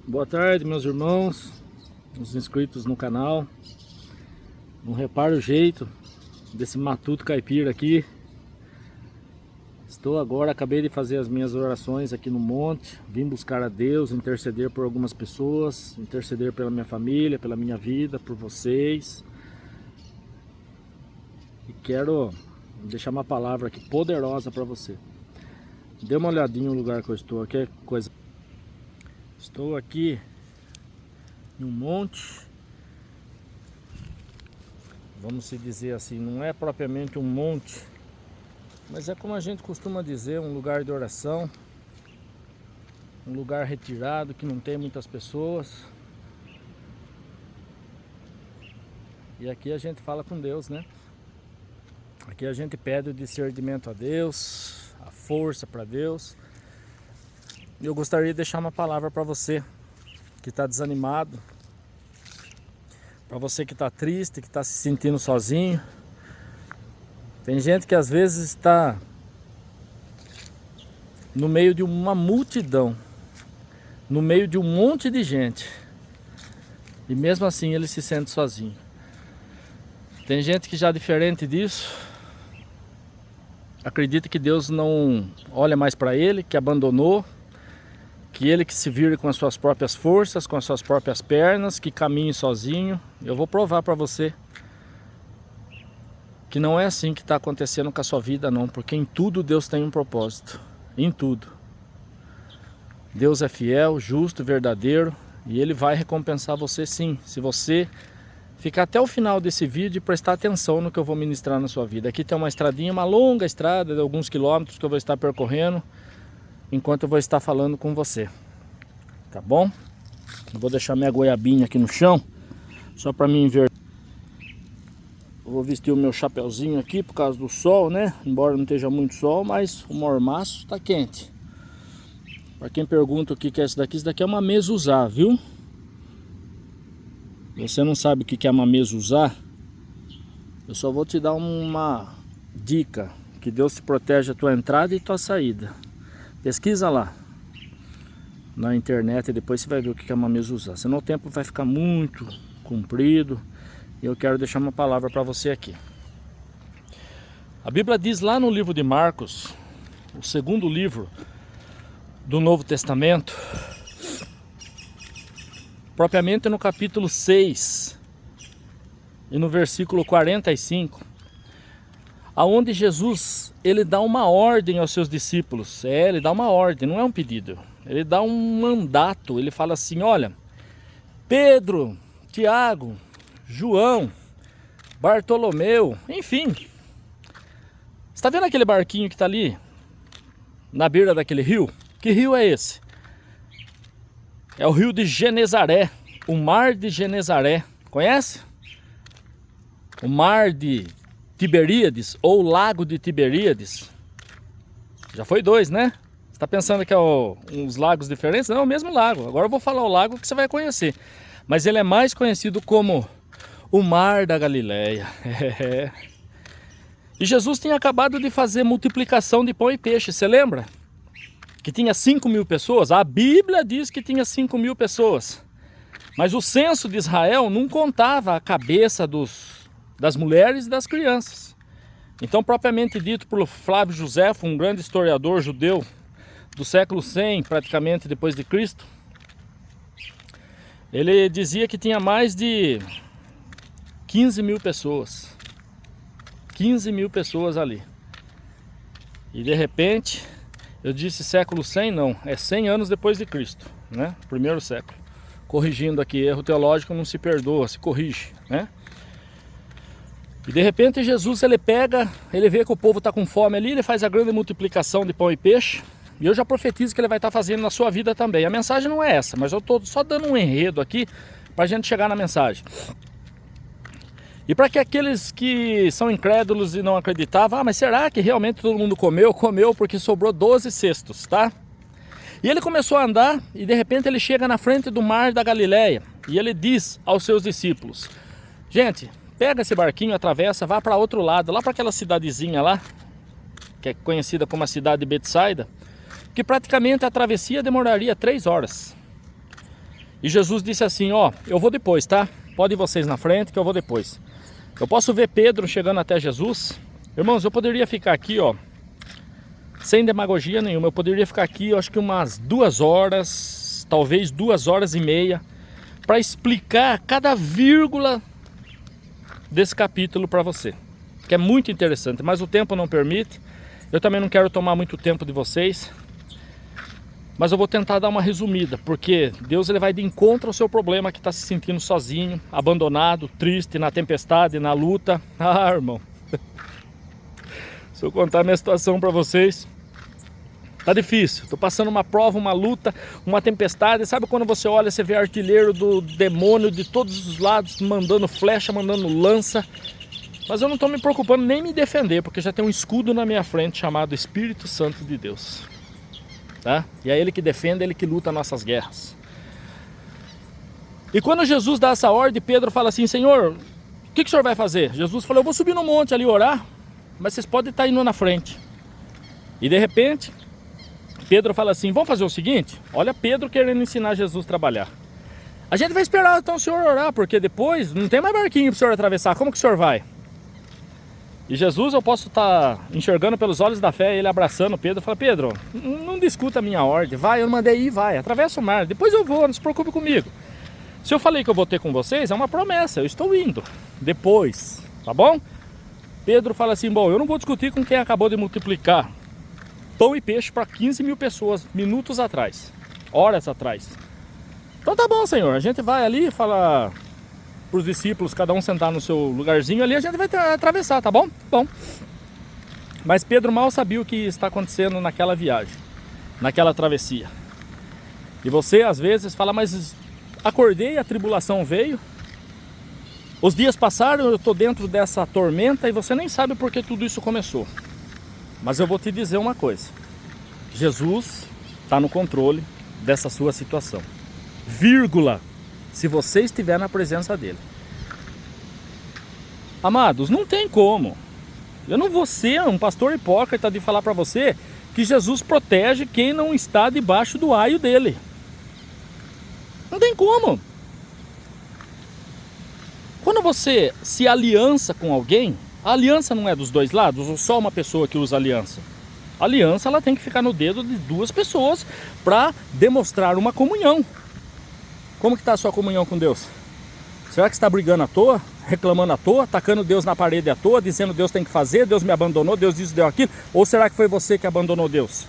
Boa tarde, meus irmãos, os inscritos no canal. Não repara o jeito desse matuto caipira aqui. Estou agora, acabei de fazer as minhas orações aqui no monte. Vim buscar a Deus, interceder por algumas pessoas, interceder pela minha família, pela minha vida, por vocês. E quero deixar uma palavra aqui poderosa para você. Dê uma olhadinha no lugar que eu estou aqui, coisa. Estou aqui em um monte, vamos se dizer assim, não é propriamente um monte, mas é como a gente costuma dizer, um lugar de oração, um lugar retirado que não tem muitas pessoas. E aqui a gente fala com Deus, né? Aqui a gente pede o discernimento a Deus, a força para Deus. E eu gostaria de deixar uma palavra para você que está desanimado, para você que está triste, que está se sentindo sozinho. Tem gente que às vezes está no meio de uma multidão, no meio de um monte de gente, e mesmo assim ele se sente sozinho. Tem gente que já diferente disso, acredita que Deus não olha mais para ele, que abandonou, que ele que se vire com as suas próprias forças, com as suas próprias pernas, que caminhe sozinho. Eu vou provar para você que não é assim que está acontecendo com a sua vida, não, porque em tudo Deus tem um propósito, em tudo. Deus é fiel, justo, verdadeiro, e Ele vai recompensar você sim, se você ficar até o final desse vídeo e prestar atenção no que eu vou ministrar na sua vida. Aqui tem uma estradinha, uma longa estrada de alguns quilômetros que eu vou estar percorrendo enquanto eu vou estar falando com você, tá bom? Eu vou deixar minha goiabinha aqui no chão, só para mim ver. Eu vou vestir o meu chapeuzinho aqui por causa do sol, né? Embora não esteja muito sol, mas o mormaço está quente. Para quem pergunta o que é isso daqui é uma mezuzá, viu? Você não sabe o que é uma mezuzá? Eu só vou te dar uma dica, que Deus te protege a tua entrada e tua saída. Pesquisa lá na internet e depois você vai ver o que é uma mezuzá. Senão o tempo vai ficar muito comprido. E eu quero deixar uma palavra para você aqui. A Bíblia diz lá no livro de Marcos, o segundo livro do Novo Testamento, propriamente no capítulo 6 e no versículo 45, aonde Jesus, ele dá uma ordem aos seus discípulos. Ele dá uma ordem, não é um pedido. Ele dá um mandato. Ele fala assim: olha, Pedro, Tiago, João, Bartolomeu, enfim. Está vendo aquele barquinho que está ali na beira daquele rio? Que rio é esse? É o rio de Genezaré, o mar de Genezaré. Conhece? O mar de Tiberíades, ou lago de Tiberíades. Já foi dois, né? Você está pensando que é uns lagos diferentes? Não, é o mesmo lago. Agora eu vou falar o lago que você vai conhecer. Mas ele é mais conhecido como o Mar da Galileia. E Jesus tinha acabado de fazer multiplicação de pão e peixe, você lembra? Que tinha 5.000 pessoas. A Bíblia diz que tinha 5.000 pessoas. Mas o censo de Israel não contava a cabeça das mulheres e das crianças. Então, propriamente dito por Flávio Josefo, um grande historiador judeu do século 100, praticamente depois de Cristo, ele dizia que tinha mais de 15.000 pessoas. 15.000 pessoas ali. E de repente, eu disse século 100, não, é 100 anos depois de Cristo, né? Primeiro século. Corrigindo aqui, erro teológico não se perdoa, se corrige, né? E de repente Jesus, ele pega, ele vê que o povo está com fome ali, ele faz a grande multiplicação de pão e peixe. E eu já profetizo que ele vai estar fazendo na sua vida também. A mensagem não é essa, mas eu estou só dando um enredo aqui para a gente chegar na mensagem. E para que aqueles que são incrédulos e não acreditavam, mas será que realmente todo mundo comeu? Comeu porque sobrou 12 cestos, tá? E ele começou a andar e de repente ele chega na frente do mar da Galileia. E ele diz aos seus discípulos: gente, pega esse barquinho, atravessa, vá para outro lado, lá para aquela cidadezinha lá, que é conhecida como a cidade de Betsaida, que praticamente a travessia demoraria 3 horas. E Jesus disse assim, ó, eu vou depois, tá? Pode ir vocês na frente que eu vou depois. Eu posso ver Pedro chegando até Jesus. Irmãos, eu poderia ficar aqui, ó, sem demagogia nenhuma. Eu poderia ficar aqui, eu acho que umas 2 horas, talvez 2 horas e meia, para explicar cada vírgula desse capítulo para você. Que é muito interessante, mas o tempo não permite. Eu também não quero tomar muito tempo de vocês. Mas eu vou tentar dar uma resumida, porque Deus ele vai de encontro ao seu problema que está se sentindo sozinho, abandonado, triste, na tempestade, na luta. Ah, irmão, se eu contar a minha situação para vocês, tá difícil. Estou passando uma prova, uma luta, uma tempestade. Sabe quando você olha, você vê artilheiro do demônio de todos os lados, mandando flecha, mandando lança. Mas eu não estou me preocupando nem me defender, porque já tem um escudo na minha frente chamado Espírito Santo de Deus. Tá? E é Ele que defende, é Ele que luta nossas guerras. E quando Jesus dá essa ordem, Pedro fala assim, Senhor, o que o Senhor vai fazer? Jesus falou, eu vou subir no monte ali orar, mas vocês podem estar indo na frente. E de repente, Pedro fala assim, vamos fazer o seguinte? Olha Pedro querendo ensinar Jesus a trabalhar. A gente vai esperar então o Senhor orar, porque depois não tem mais barquinho para o Senhor atravessar, como que o Senhor vai? E Jesus, eu posso estar enxergando pelos olhos da fé, ele abraçando Pedro, fala, Pedro, não discuta a minha ordem, vai, eu mandei ir, vai, atravessa o mar, depois eu vou, não se preocupe comigo. Se eu falei que eu vou ter com vocês, é uma promessa, eu estou indo, depois, tá bom? Pedro fala assim, bom, eu não vou discutir com quem acabou de multiplicar pão e peixe para 15 mil pessoas, minutos atrás, horas atrás. Então tá bom, Senhor, a gente vai ali e fala para os discípulos, cada um sentar no seu lugarzinho ali, a gente vai atravessar, tá bom? Bom. Mas Pedro mal sabia o que está acontecendo naquela viagem, naquela travessia. E você às vezes fala, mas acordei, a tribulação veio, os dias passaram, eu estou dentro dessa tormenta e você nem sabe por que tudo isso começou. Mas eu vou te dizer uma coisa, Jesus está no controle dessa sua situação, vírgula, se você estiver na presença dele. Amados, não tem como. Eu não vou ser um pastor hipócrita de falar para você que Jesus protege quem não está debaixo do aio dele. Não tem como. Quando você se aliança com alguém, a aliança não é dos dois lados, ou só uma pessoa que usa aliança. A aliança ela tem que ficar no dedo de 2 pessoas para demonstrar uma comunhão. Como que está a sua comunhão com Deus? Será que você está brigando à toa? Reclamando à toa? Tacando Deus na parede à toa? Dizendo Deus tem que fazer? Deus me abandonou? Deus disse, deu aquilo? Ou será que foi você que abandonou Deus?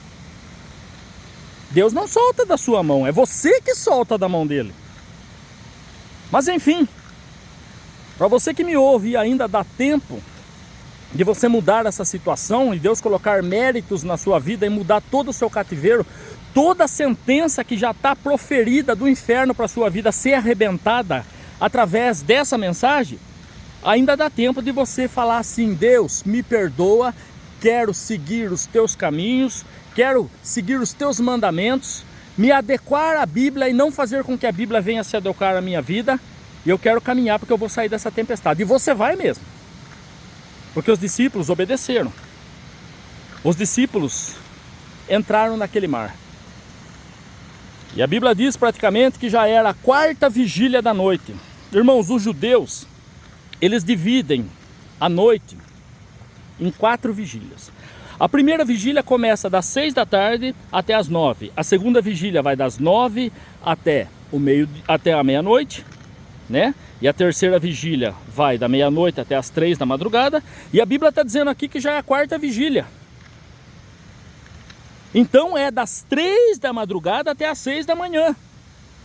Deus não solta da sua mão. É você que solta da mão dele. Mas enfim. Para você que me ouve e ainda dá tempo de você mudar essa situação e Deus colocar méritos na sua vida e mudar todo o seu cativeiro, toda a sentença que já está proferida do inferno para a sua vida ser arrebentada através dessa mensagem, ainda dá tempo de você falar assim, Deus, me perdoa, quero seguir os teus caminhos, quero seguir os teus mandamentos, me adequar à Bíblia e não fazer com que a Bíblia venha se adequar à minha vida, e eu quero caminhar porque eu vou sair dessa tempestade. E você vai mesmo, porque os discípulos obedeceram, os discípulos entraram naquele mar. E a Bíblia diz praticamente que já era a 4ª vigília da noite. Irmãos, os judeus, eles dividem a noite em 4 vigílias. A primeira vigília começa das 6 da tarde até as 9. A segunda vigília vai das 9 até a meia-noite, né? E a terceira vigília vai da meia-noite até as 3 da madrugada. E a Bíblia está dizendo aqui que já é a 4ª vigília. Então é das 3 da madrugada até as 6 da manhã,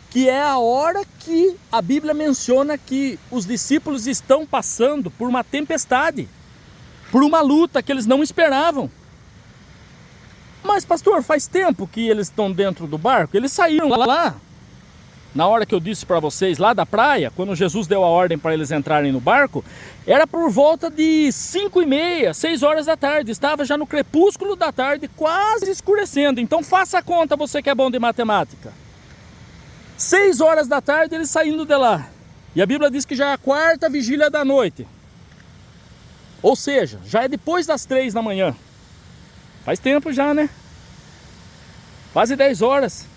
que é a hora que a Bíblia menciona que os discípulos estão passando por uma tempestade, por uma luta que eles não esperavam. Mas pastor, faz tempo que eles estão dentro do barco, eles saíram lá, na hora que eu disse para vocês, lá da praia, quando Jesus deu a ordem para eles entrarem no barco, era por volta de 5h30, 6 horas da tarde, estava já no crepúsculo da tarde, quase escurecendo. Então faça a conta, você que é bom de matemática. 6 horas da tarde eles saindo de lá, e a Bíblia diz que já é a 4ª vigília da noite, ou seja, já é depois das 3 da manhã, faz tempo já, né? Quase 10 horas.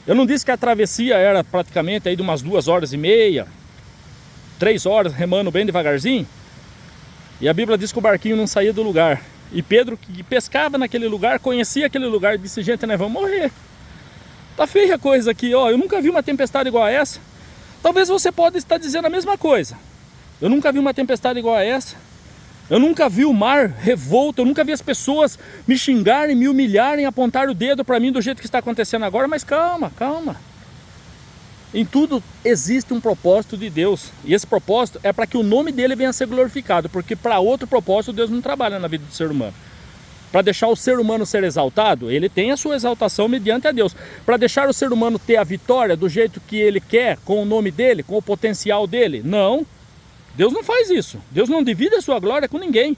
Eu não disse que a travessia era praticamente aí de umas 2h30, 3 horas, remando bem devagarzinho. E a Bíblia diz que o barquinho não saía do lugar. E Pedro, que pescava naquele lugar, conhecia aquele lugar, disse: gente, nós vamos morrer. Tá feia a coisa aqui, ó. Eu nunca vi uma tempestade igual a essa. Talvez você pode estar dizendo a mesma coisa. Eu nunca vi uma tempestade igual a essa. Eu nunca vi o mar revolto. Eu nunca vi as pessoas me xingarem, me humilharem, apontar o dedo para mim do jeito que está acontecendo agora. Mas calma, calma. Em tudo existe um propósito de Deus. E esse propósito é para que o nome dele venha a ser glorificado. Porque para outro propósito Deus não trabalha na vida do ser humano. Para deixar o ser humano ser exaltado, ele tem a sua exaltação mediante a Deus. Para deixar o ser humano ter a vitória do jeito que ele quer, com o nome dele, com o potencial dele. Não. Deus não faz isso. Deus não divide a sua glória com ninguém.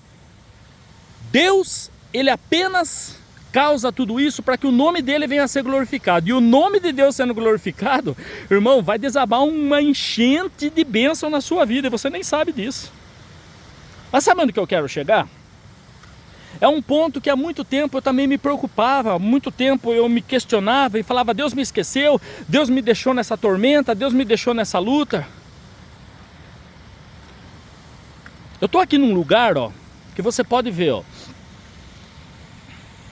Deus, ele apenas causa tudo isso para que o nome dele venha a ser glorificado. E o nome de Deus sendo glorificado, irmão, vai desabar uma enchente de bênção na sua vida. E você nem sabe disso. Mas sabe onde que eu quero chegar? É um ponto que há muito tempo eu também me preocupava. Há muito tempo eu me questionava e falava: Deus me esqueceu, Deus me deixou nessa tormenta, Deus me deixou nessa luta. Eu estou aqui num lugar, ó, que você pode ver, ó.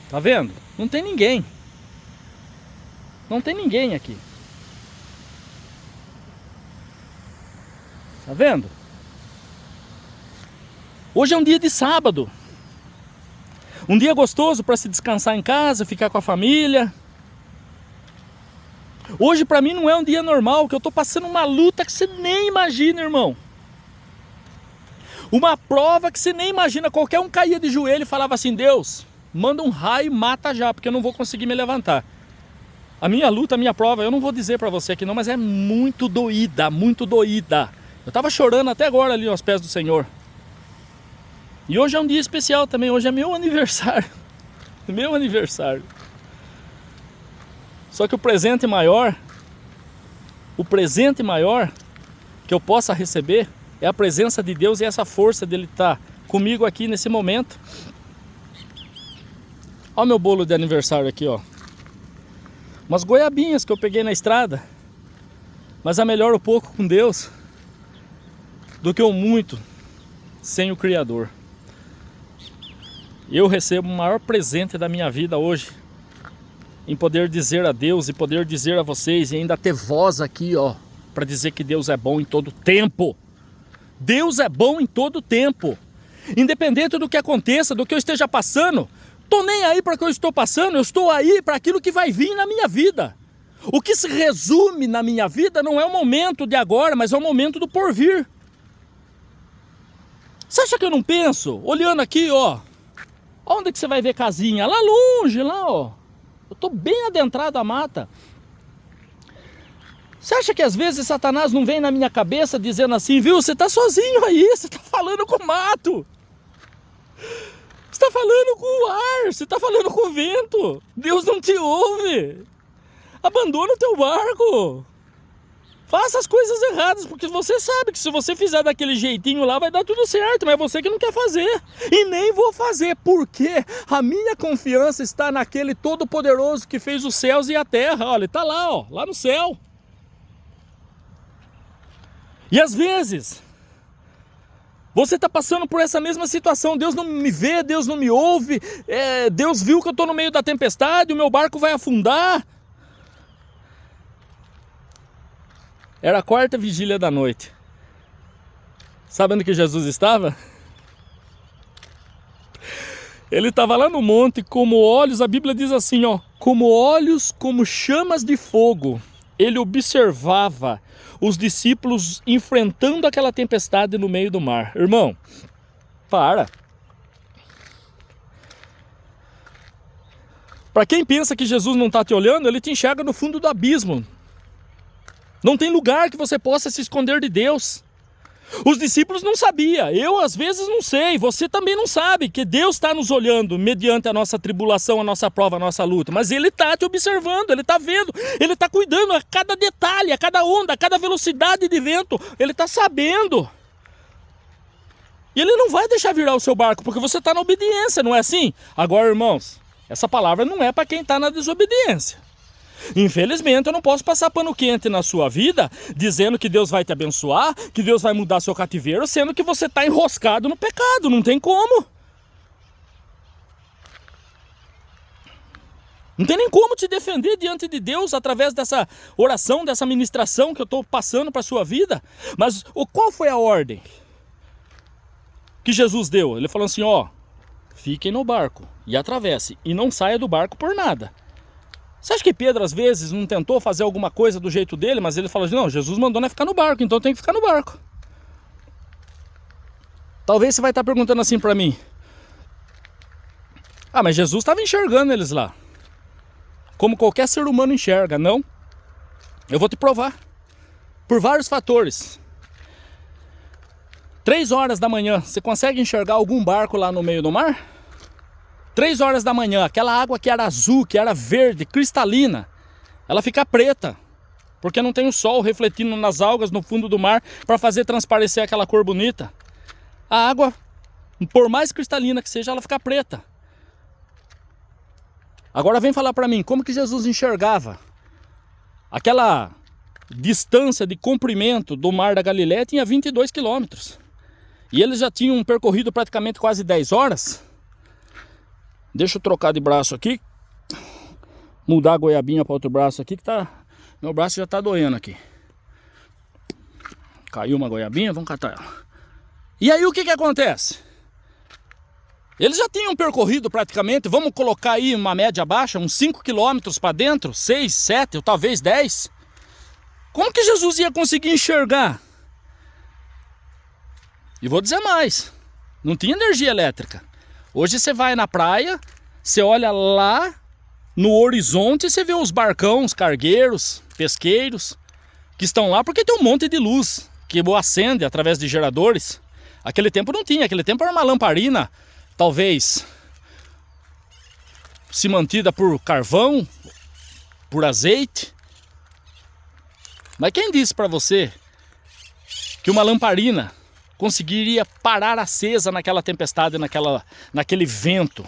Tá vendo? Não tem ninguém. Não tem ninguém aqui. Tá vendo? Hoje é um dia de sábado. Um dia gostoso para se descansar em casa, ficar com a família. Hoje para mim não é um dia normal, que eu estou passando uma luta que você nem imagina, irmão. Uma prova que você nem imagina. Qualquer um caía de joelho e falava assim: Deus, manda um raio e mata já, porque eu não vou conseguir me levantar. A minha luta, a minha prova, eu não vou dizer para você aqui não, mas é muito doída, muito doída. Eu estava chorando até agora ali aos pés do Senhor. E hoje é um dia especial também, hoje é meu aniversário. Meu aniversário. Só que o presente maior que eu possa receber é a presença de Deus e essa força dele estar comigo aqui nesse momento. Olha o meu bolo de aniversário aqui, ó. Umas goiabinhas que eu peguei na estrada. Mas é melhor o pouco com Deus do que o muito sem o Criador. Eu recebo o maior presente da minha vida hoje, em poder dizer a Deus e poder dizer a vocês, e ainda ter voz aqui, ó, para dizer que Deus é bom em todo tempo. Deus é bom em todo tempo. Independente do que aconteça, do que eu esteja passando, tô nem aí para o que eu estou passando, eu estou aí para aquilo que vai vir na minha vida. O que se resume na minha vida não é o momento de agora, mas é o momento do porvir. Você acha que eu não penso? Olhando aqui, ó. Onde que você vai ver casinha? Lá longe, lá, ó. Eu tô bem adentrado à mata. Você acha que às vezes Satanás não vem na minha cabeça dizendo assim: viu, você tá sozinho aí, você tá falando com o mato. Você tá falando com o ar, você tá falando com o vento. Deus não te ouve. Abandona o teu barco. Faça as coisas erradas, porque você sabe que se você fizer daquele jeitinho lá vai dar tudo certo, mas é você que não quer fazer. E nem vou fazer, porque a minha confiança está naquele Todo-Poderoso que fez os céus e a terra. Olha, ele está lá, ó, lá no céu. E às vezes você está passando por essa mesma situação. Deus não me vê, Deus não me ouve. Deus viu que eu estou no meio da tempestade, o meu barco vai afundar. Era a 4ª vigília da noite. Sabe onde que Jesus estava? Ele estava lá no monte, como olhos, a Bíblia diz assim, ó, como olhos, como chamas de fogo. Ele observava os discípulos enfrentando aquela tempestade no meio do mar. Irmão, para. Para quem pensa que Jesus não está te olhando, ele te enxerga no fundo do abismo. Não tem lugar que você possa se esconder de Deus. Os discípulos não sabiam, eu às vezes não sei, você também não sabe que Deus está nos olhando mediante a nossa tribulação, a nossa prova, a nossa luta. Mas Ele está te observando, Ele está vendo, Ele está cuidando a cada detalhe, a cada onda, a cada velocidade de vento. Ele está sabendo. E Ele não vai deixar virar o seu barco, porque você está na obediência, não é assim? Agora, irmãos, essa palavra não é para quem está na desobediência. Infelizmente eu não posso passar pano quente na sua vida, dizendo que Deus vai te abençoar, que Deus vai mudar seu cativeiro, sendo que você está enroscado no pecado, não tem como. Não tem nem como te defender diante de Deus através dessa oração, dessa ministração que eu estou passando para a sua vida. Mas qual foi a ordem que Jesus deu? Ele falou assim, ó, fiquem no barco e atravesse, e não saia do barco por nada. Você acha que Pedro às vezes não tentou fazer alguma coisa do jeito dele, mas ele falou assim, não, Jesus mandou nós ficar no barco, então tem que ficar no barco. Talvez você vai estar perguntando assim para mim, ah, mas Jesus estava enxergando eles lá, como qualquer ser humano enxerga. Não, eu vou te provar, por vários fatores. 3 horas da manhã, você consegue enxergar algum barco lá no meio do mar? 3 horas da manhã, aquela água que era azul, que era verde, cristalina, ela fica preta, porque não tem o sol refletindo nas algas no fundo do mar para fazer transparecer aquela cor bonita. A água, por mais cristalina que seja, ela fica preta. Agora vem falar para mim, como que Jesus enxergava? Aquela distância de comprimento do mar da Galileia tinha 22 quilômetros. E eles já tinham percorrido praticamente quase 10 horas. Deixa eu trocar de braço aqui. Mudar a goiabinha para outro braço aqui, que tá... meu braço já tá doendo aqui. Caiu uma goiabinha, vamos catar ela. E aí o que acontece? Eles já tinham percorrido praticamente, vamos colocar aí uma média baixa, uns 5 quilômetros para dentro, 6, 7 ou talvez 10. Como que Jesus ia conseguir enxergar? E vou dizer mais, não tinha energia elétrica. Hoje você vai na praia, você olha lá no horizonte e você vê os barcão, os cargueiros, pesqueiros, que estão lá porque tem um monte de luz que acende através de geradores. Aquele tempo não tinha, aquele tempo era uma lamparina, talvez se mantida por carvão, por azeite. Mas quem disse para você que uma lamparina conseguiria parar acesa naquela tempestade, naquele vento?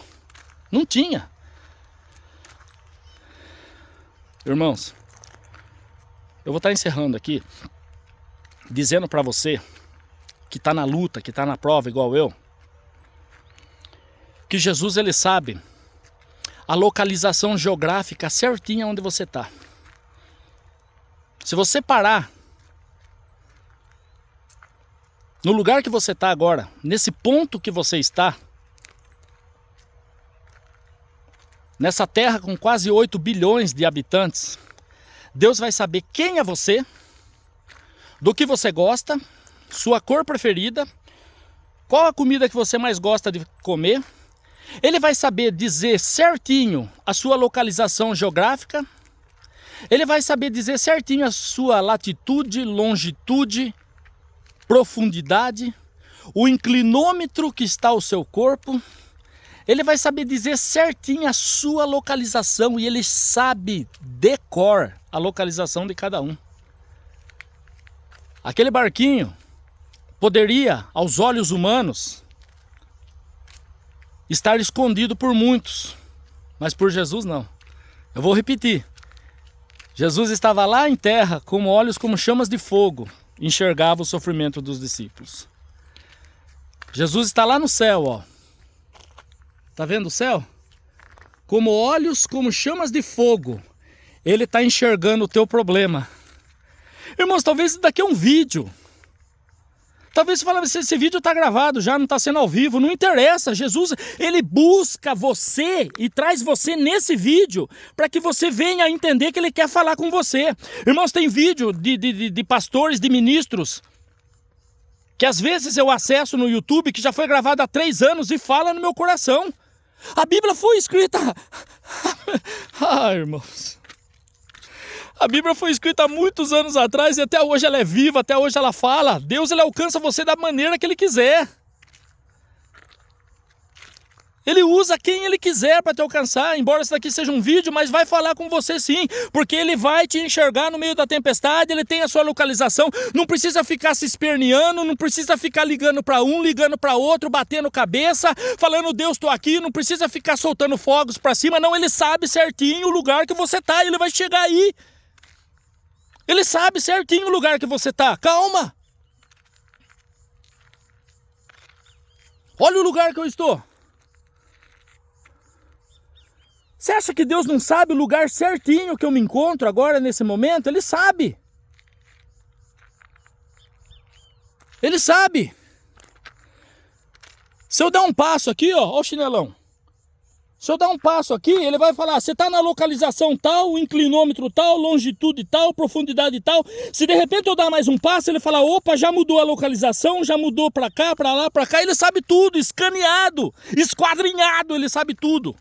Não tinha. Irmãos, eu vou estar encerrando aqui, dizendo para você que está na luta, que está na prova igual eu, que Jesus, ele sabe a localização geográfica certinha onde você está. Se você parar no lugar que você está agora, nesse ponto que você está, nessa terra com quase 8 bilhões de habitantes, Deus vai saber quem é você, do que você gosta, sua cor preferida, qual a comida que você mais gosta de comer. Ele vai saber dizer certinho a sua localização geográfica. Ele vai saber dizer certinho a sua latitude, longitude, profundidade, o inclinômetro que está o seu corpo. Ele vai saber dizer certinho a sua localização, e ele sabe de cor a localização de cada um. Aquele barquinho poderia, aos olhos humanos, estar escondido por muitos, mas por Jesus não. Eu vou repetir. Jesus estava lá em terra, com olhos como chamas de fogo, enxergava o sofrimento dos discípulos. Jesus está lá no céu, ó. Tá vendo o céu? Como olhos, como chamas de fogo, ele está enxergando o teu problema. Irmãos, talvez daqui a um vídeo, talvez você fale, esse vídeo está gravado já, não está sendo ao vivo, não interessa. Jesus, ele busca você e traz você nesse vídeo para que você venha a entender que ele quer falar com você. Irmãos, tem vídeo de pastores, de ministros, que às vezes eu acesso no YouTube, que já foi gravado há 3 anos e fala no meu coração. A Bíblia foi escrita... irmãos... A Bíblia foi escrita há muitos anos atrás e até hoje ela é viva, até hoje ela fala. Deus, ele alcança você da maneira que ele quiser. Ele usa quem ele quiser para te alcançar, embora isso daqui seja um vídeo, mas vai falar com você sim, porque ele vai te enxergar no meio da tempestade, ele tem a sua localização, não precisa ficar se esperneando, não precisa ficar ligando para um, ligando para outro, batendo cabeça, falando Deus, estou aqui, não precisa ficar soltando fogos para cima, não, ele sabe certinho o lugar que você está, ele vai chegar aí. Ele sabe certinho o lugar que você está, calma. Olha o lugar que eu estou. Você acha que Deus não sabe o lugar certinho que eu me encontro agora, nesse momento? Ele sabe. Ele sabe. Se eu dar um passo aqui, ó o chinelão. Se eu dar um passo aqui, ele vai falar, você está na localização tal, inclinômetro tal, longitude tal, profundidade tal. Se de repente eu dar mais um passo, ele fala, opa, já mudou a localização, já mudou para cá, para lá, para cá. Ele sabe tudo, escaneado, esquadrinhado, ele sabe tudo.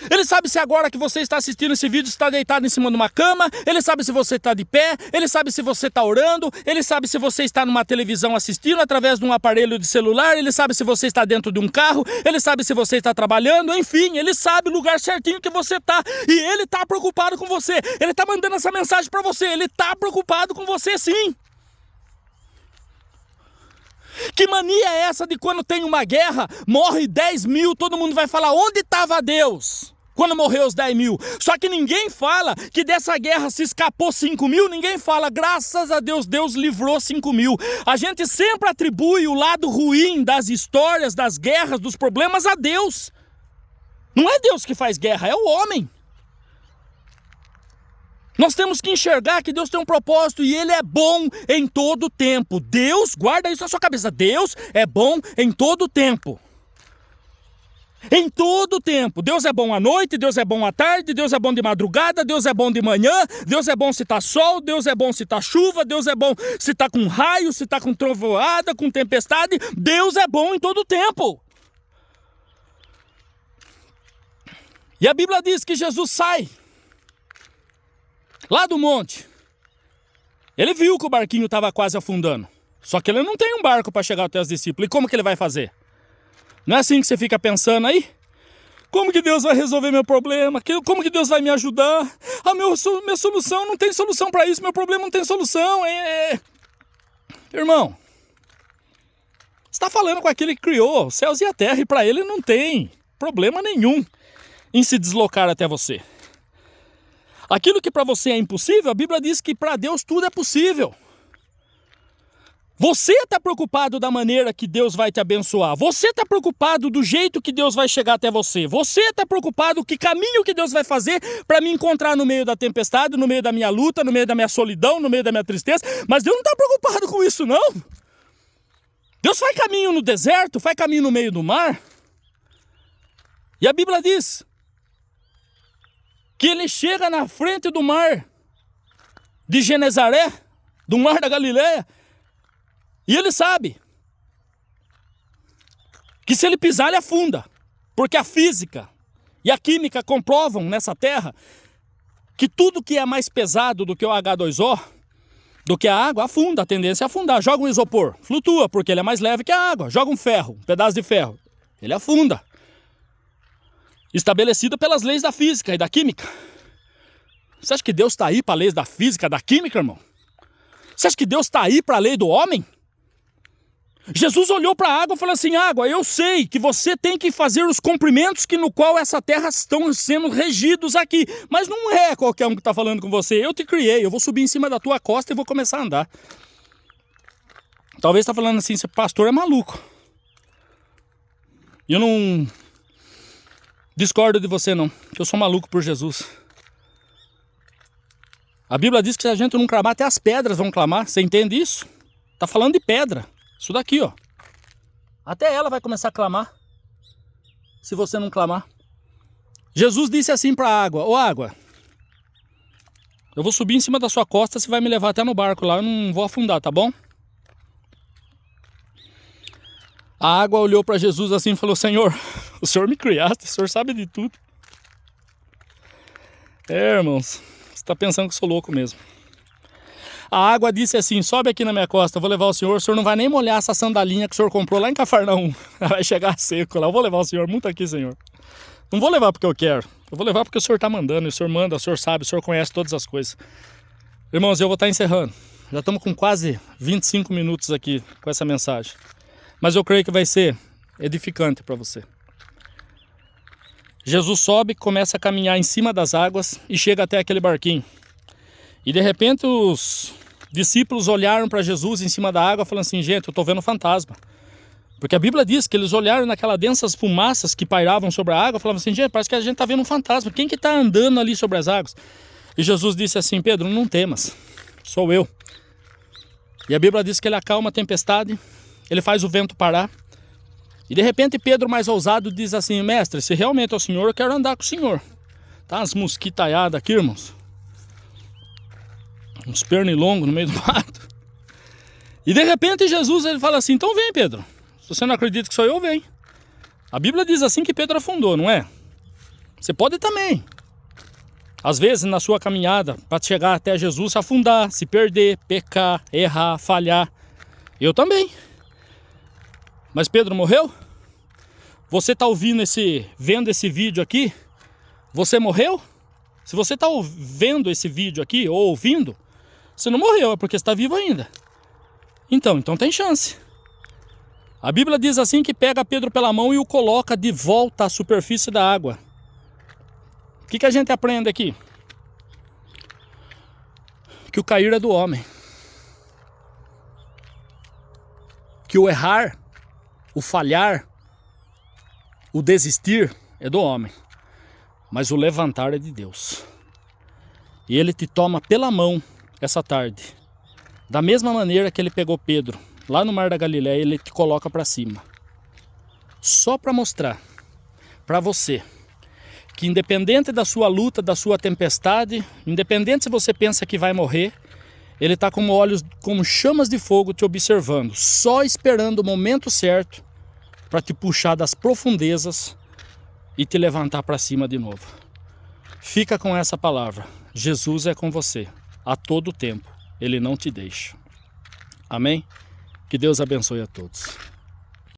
Ele sabe se agora que você está assistindo esse vídeo está deitado em cima de uma cama, ele sabe se você está de pé, ele sabe se você está orando, ele sabe se você está numa televisão assistindo através de um aparelho de celular, ele sabe se você está dentro de um carro, ele sabe se você está trabalhando, enfim, ele sabe o lugar certinho que você está e ele está preocupado com você, ele está mandando essa mensagem para você, ele está preocupado com você sim. Que mania é essa de quando tem uma guerra, morre 10 mil, todo mundo vai falar, onde estava Deus quando morreu os 10 mil? Só que ninguém fala que dessa guerra se escapou 5 mil, ninguém fala, graças a Deus, Deus livrou 5 mil. A gente sempre atribui o lado ruim das histórias, das guerras, dos problemas a Deus. Não é Deus que faz guerra, é o homem. Nós temos que enxergar que Deus tem um propósito e Ele é bom em todo o tempo. Deus, guarda isso na sua cabeça, Deus é bom em todo o tempo. Em todo o tempo. Deus é bom à noite, Deus é bom à tarde, Deus é bom de madrugada, Deus é bom de manhã, Deus é bom se está sol, Deus é bom se está chuva, Deus é bom se está com raio, se está com trovoada, com tempestade. Deus é bom em todo o tempo. E a Bíblia diz que Jesus sai lá do monte. Ele viu que o barquinho estava quase afundando. Só que ele não tem um barco para chegar até os discípulos. E como que ele vai fazer? Não é assim que você fica pensando aí? Como que Deus vai resolver meu problema? Como que Deus vai me ajudar? Minha solução não tem solução para isso. Meu problema não tem solução. Irmão, você está falando com aquele que criou os céus e a terra. E para ele não tem problema nenhum em se deslocar até você. Aquilo que para você é impossível, a Bíblia diz que para Deus tudo é possível. Você está preocupado da maneira que Deus vai te abençoar. Você está preocupado do jeito que Deus vai chegar até você. Você está preocupado que caminho que Deus vai fazer para me encontrar no meio da tempestade, no meio da minha luta, no meio da minha solidão, no meio da minha tristeza. Mas Deus não está preocupado com isso, não. Deus faz caminho no deserto, faz caminho no meio do mar. E a Bíblia diz que ele chega na frente do mar de Genezaré, do mar da Galileia, e ele sabe que se ele pisar ele afunda, porque a física e a química comprovam nessa terra que tudo que é mais pesado do que o H2O, do que a água, afunda, a tendência é afundar. Joga um isopor, flutua, porque ele é mais leve que a água. Joga um ferro, um pedaço de ferro, ele afunda. Estabelecido pelas leis da física e da química. Você acha que Deus está aí para as leis da física, da química, irmão? Você acha que Deus está aí para a lei do homem? Jesus olhou para a água e falou assim, água, eu sei que você tem que fazer os comprimentos que no qual essa terra estão sendo regidos aqui. Mas não é qualquer um que está falando com você. Eu te criei, eu vou subir em cima da tua costa e vou começar a andar. Talvez está falando assim, esse pastor é maluco. E eu não discordo de você não, que eu sou maluco por Jesus. A Bíblia diz que se a gente não clamar, até as pedras vão clamar. Você entende isso? Está falando de pedra. Isso daqui, ó. Até ela vai começar a clamar. Se você não clamar. Jesus disse assim para a água. Ô água, eu vou subir em cima da sua costa, você vai me levar até no barco lá. Eu não vou afundar, tá bom? A água olhou para Jesus assim e falou, Senhor, o Senhor me criaste, o Senhor sabe de tudo. Irmãos, você está pensando que eu sou louco mesmo. A água disse assim, sobe aqui na minha costa, eu vou levar o senhor não vai nem molhar essa sandalinha que o senhor comprou lá em Cafarnaum. Vai chegar seco lá, eu vou levar o senhor muito aqui, senhor. Não vou levar porque eu quero, eu vou levar porque o senhor está mandando, e o senhor manda, o senhor sabe, o senhor conhece todas as coisas. Irmãos, eu vou estar encerrando. Já estamos com quase 25 minutos aqui com essa mensagem. Mas eu creio que vai ser edificante para você. Jesus sobe, começa a caminhar em cima das águas e chega até aquele barquinho. E de repente os discípulos olharam para Jesus em cima da água falando assim, gente, eu estou vendo fantasma. Porque a Bíblia diz que eles olharam naquelas densas fumaças que pairavam sobre a água e falavam assim, gente, parece que a gente está vendo um fantasma. Quem que está andando ali sobre as águas? E Jesus disse assim, Pedro, não temas, sou eu. E a Bíblia diz que ele acalma a tempestade, ele faz o vento parar. E de repente Pedro, mais ousado, diz assim, mestre, se realmente é o senhor, eu quero andar com o senhor. Tá umas mosquitaiadas aqui, irmãos. Uns pernilongos no meio do mato. E de repente Jesus ele fala assim, então vem Pedro. Se você não acredita que sou eu, vem. A Bíblia diz assim que Pedro afundou, não é? Você pode também. Às vezes na sua caminhada, para chegar até Jesus, se afundar, se perder, pecar, errar, falhar. Eu também. Mas Pedro morreu? Você está vendo esse vídeo aqui? Você morreu? Se você está vendo esse vídeo aqui, ou ouvindo, você não morreu, é porque está vivo ainda. Então tem chance. A Bíblia diz assim que pega Pedro pela mão e o coloca de volta à superfície da água. O que a gente aprende aqui? Que o cair é do homem. Que o errar, o falhar, o desistir é do homem. Mas o levantar é de Deus. E ele te toma pela mão essa tarde. Da mesma maneira que ele pegou Pedro lá no Mar da Galileia, ele te coloca para cima. Só para mostrar para você que independente da sua luta, da sua tempestade, independente se você pensa que vai morrer, ele está com olhos como chamas de fogo te observando, só esperando o momento certo para te puxar das profundezas e te levantar para cima de novo. Fica com essa palavra. Jesus é com você a todo tempo. Ele não te deixa. Amém? Que Deus abençoe a todos.